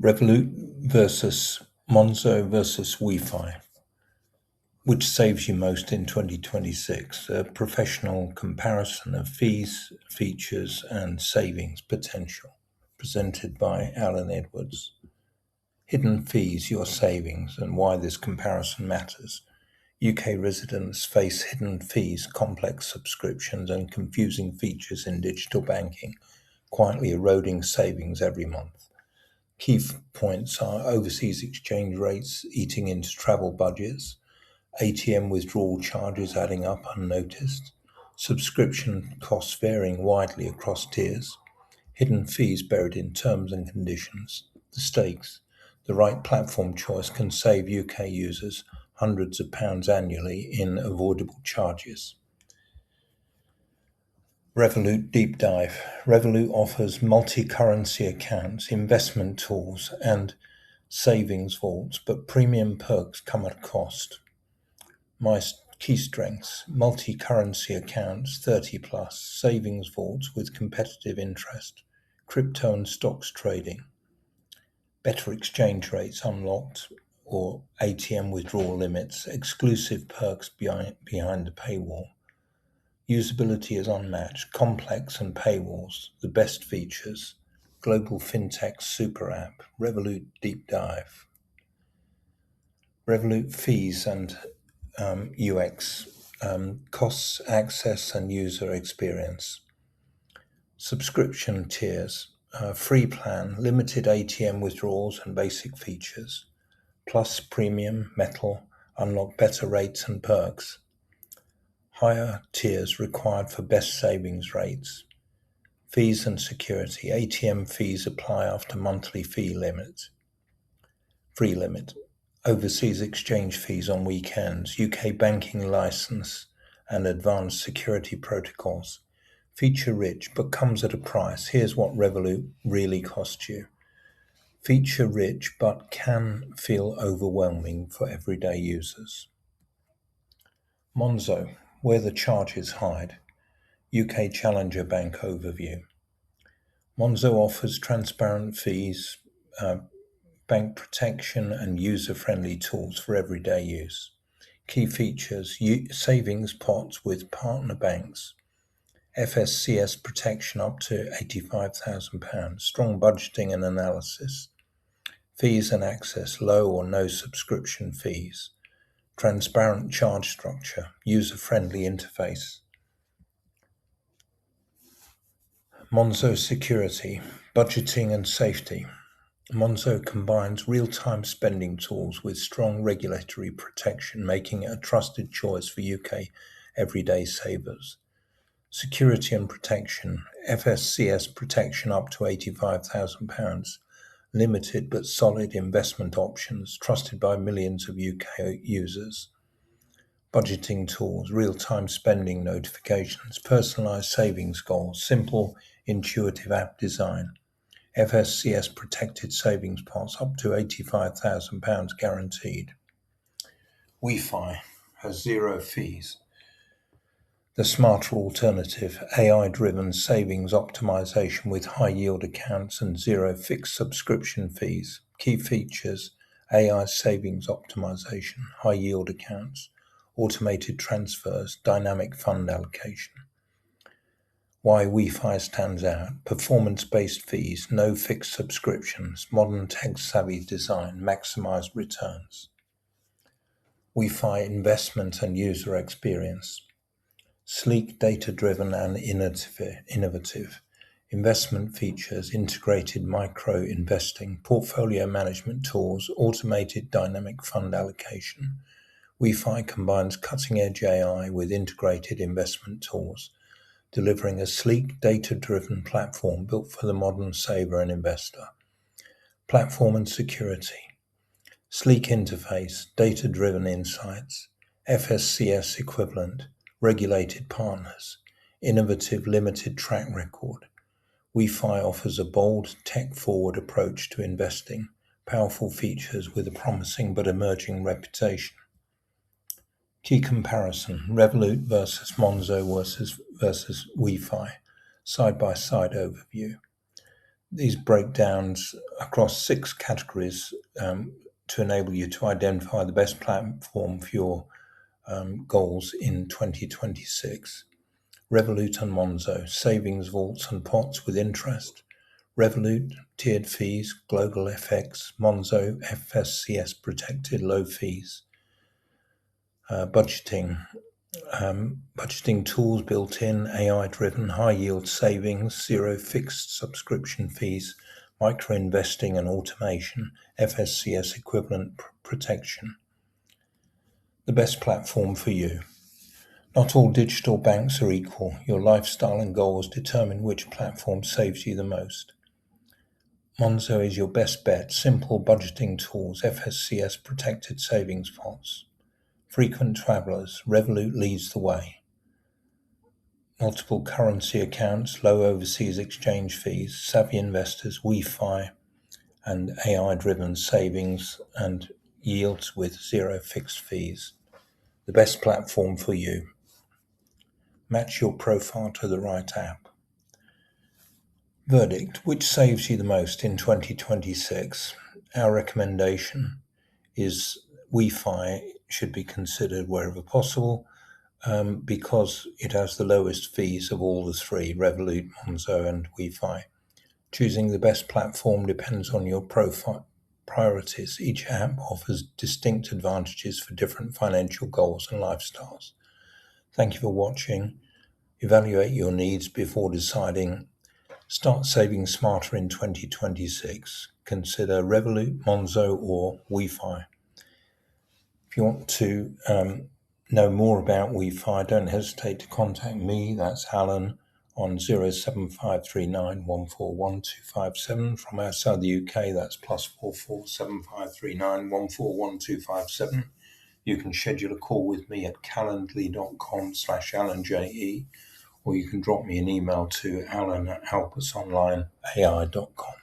Revolut versus Monzo versus WeFi. Which saves you most in 2026? A professional comparison of fees, features, and savings potential, presented by Alan Edwards. Hidden fees, your savings, and why this comparison matters. UK residents face hidden fees, complex subscriptions, and confusing features in digital banking, quietly eroding savings every month. Key points are overseas exchange rates eating into travel budgets, ATM withdrawal charges adding up unnoticed, subscription costs varying widely across tiers, hidden fees buried in terms and conditions, the stakes. The right platform choice can save UK users hundreds of pounds annually in avoidable charges. Revolut Deep Dive. Revolut offers multi-currency accounts, investment tools, and savings vaults, but premium perks come at a cost. My key strengths: multi-currency accounts, 30 plus, savings vaults with competitive interest, crypto and stocks trading, better exchange rates unlocked or ATM withdrawal limits, exclusive perks behind the paywall. Usability is unmatched, complex and paywalls, the best features, global fintech super app, Revolut Deep Dive. Revolut fees and UX, costs, access, and user experience. Subscription tiers, free plan, limited ATM withdrawals and basic features. Plus premium, metal, unlock better rates and perks. Higher tiers required for best savings rates. Fees and security, ATM fees apply after monthly free limit. Overseas exchange fees on weekends, UK banking license and advanced security protocols. Feature rich, but comes at a price. Here's what Revolut really costs you. Feature rich, but can feel overwhelming for everyday users. Monzo, where the charges hide. UK Challenger Bank overview. Monzo offers transparent fees, bank protection, and user-friendly tools for everyday use. Key features: savings pots with partner banks, FSCS protection up to £85,000, strong budgeting and analysis, fees and access, low or no subscription fees, transparent charge structure, user-friendly interface. Monzo security, budgeting and safety. Monzo combines real-time spending tools with strong regulatory protection, making it a trusted choice for UK everyday savers. Security and protection, FSCS protection up to £85,000, limited but solid investment options, trusted by millions of UK users. Budgeting tools, real-time spending notifications, personalised savings goals, simple, intuitive app design. FSCS protected savings pots up to £85,000 guaranteed. WeFi has zero fees. The smarter alternative, AI-driven savings optimization with high-yield accounts and zero fixed subscription fees. Key features: AI savings optimization, high-yield accounts, automated transfers, dynamic fund allocation. Why WeFi stands out: performance-based fees, no fixed subscriptions, modern tech-savvy design, maximized returns. WeFi investment and user experience. Sleek, data-driven and innovative. Investment features, integrated micro-investing, portfolio management tools, automated dynamic fund allocation. WeFi combines cutting-edge AI with integrated investment tools, delivering a sleek, data-driven platform built for the modern saver and investor. Platform and security. Sleek interface, data-driven insights, FSCS equivalent, regulated partners, innovative limited track record. WeFi offers a bold, tech-forward approach to investing, powerful features with a promising but emerging reputation. Key comparison: Revolut versus Monzo versus WeFi, side-by-side overview. These breakdowns across 6 categories to enable you to identify the best platform for your goals in 2026. Revolut and Monzo, savings vaults and pots with interest. Revolut, tiered fees, global FX. Monzo, FSCS protected, low fees. Budgeting. Budgeting tools built in, AI-driven, high-yield savings, zero fixed subscription fees, micro-investing and automation, FSCS equivalent protection. The best platform for you. Not all digital banks are equal. Your lifestyle and goals determine which platform saves you the most. Monzo is your best bet. Simple budgeting tools, FSCS protected savings pots. Frequent travelers, Revolut leads the way. Multiple currency accounts, low overseas exchange fees, savvy investors, WeFi, and AI-driven savings and yields with zero fixed fees. The best platform for you. Match your profile to the right app. Verdict: which saves you the most in 2026? Our recommendation is WeFi should be considered wherever possible because it has the lowest fees of all the three, Revolut, Monzo, and WeFi. Choosing the best platform depends on your profile priorities. Each app offers distinct advantages for different financial goals and lifestyles. Thank you for watching. Evaluate your needs before deciding. Start saving smarter in 2026. Consider Revolut, Monzo, or WeFi. If you want to know more about WeFi, don't hesitate to contact me. That's Alan on 07539141257. From outside the UK, that's +44 7539141257. You can schedule a call with me at calendly.com/AlanJE, or you can drop me an email to alan@helpusonlineai.com.